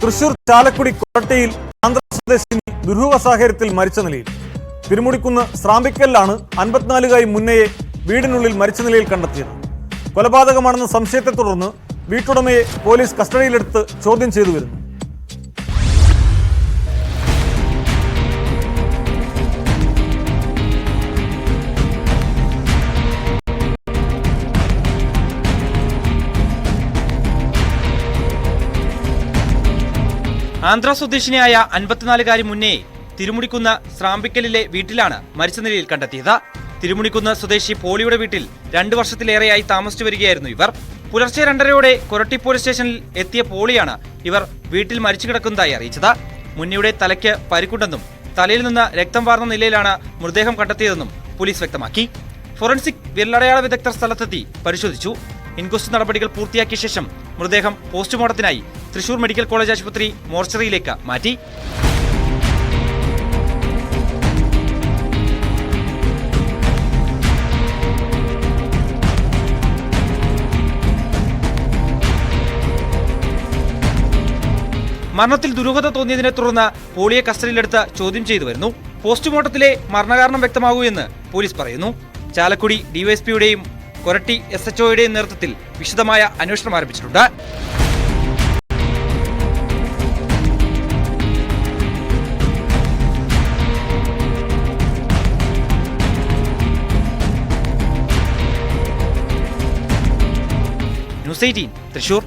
തൃശൂർ ചാലക്കുടി കൊരട്ടിയിൽ ആന്ധ്ര സ്വദേശിനി ദുരൂഹ സാഹചര്യത്തിൽ മരിച്ച നിലയിൽ. തിരുമുടിക്കുന്ന് സ്രാമ്പിക്കലിലാണ് 54-കാരി മുന്നയെ വീടിനുള്ളിൽ മരിച്ച നിലയിൽ കണ്ടെത്തിയത്. കൊലപാതകമാണെന്ന സംശയത്തെ തുടർന്ന് വീട്ടുടമയെ പോലീസ് കസ്റ്റഡിയിലെടുത്ത് ചോദ്യം ചെയ്തു വരുന്നു. ആന്ധ്ര സ്വദേശിനിയായ 54-കാരി മുന്നയെ തിരുമുടിക്കുന്ന് സ്രാമ്പിക്കലിലെ വീട്ടിലാണ് മരിച്ച നിലയിൽ കണ്ടെത്തിയത്. തിരുമുടിക്കുന്ന് സ്വദേശി പോളിയുടെ വീട്ടിൽ 2 വർഷത്തിലേറെയായി താമസിച്ചു വരികയായിരുന്നു ഇവർ. പുലർച്ചെ 2:30-ഓടെ കൊരട്ടി പോലീസ് സ്റ്റേഷനിൽ എത്തിയ പോളിയാണ് ഇവർ വീട്ടിൽ മരിച്ചു കിടക്കുന്നതായി അറിയിച്ചത്. മുന്നയുടെ തലയ്ക്ക് പരിക്കുണ്ടെന്നും തലയിൽ നിന്ന് രക്തം വാർന്ന നിലയിലാണ് മൃതദേഹം കണ്ടെത്തിയതെന്നും പോലീസ് വ്യക്തമാക്കി. ഫോറൻസിക് വിരലടയാള വിദഗ്ധർ സ്ഥലത്തെത്തി പരിശോധിച്ചു. ഇൻക്വസ്റ്റ് നടപടികൾ പൂർത്തിയാക്കിയ ശേഷം മൃതദേഹം പോസ്റ്റ്മോർട്ടത്തിനായി തൃശൂർ മെഡിക്കൽ കോളേജ് ആശുപത്രി മോർച്ചറിയിലേക്ക് മാറ്റി. മരണത്തിൽ ദുരൂഹത തോന്നിയതിനെ തുടർന്ന് പോളിയെ കസ്റ്റഡിയിലെടുത്ത് ചോദ്യം ചെയ്തു വരുന്നു. പോസ്റ്റ്മോർട്ടത്തിലെ മരണകാരണം വ്യക്തമാകൂ എന്ന് പോലീസ് പറയുന്നു. ചാലക്കുടി ഡിവൈഎസ്പിയുടെയും കൊരട്ടി SHOയുടെയും നേതൃത്വത്തിൽ വിശദമായ അന്വേഷണം ആരംഭിച്ചിട്ടുണ്ട്. ന്യൂസ് 18 തൃശൂർ.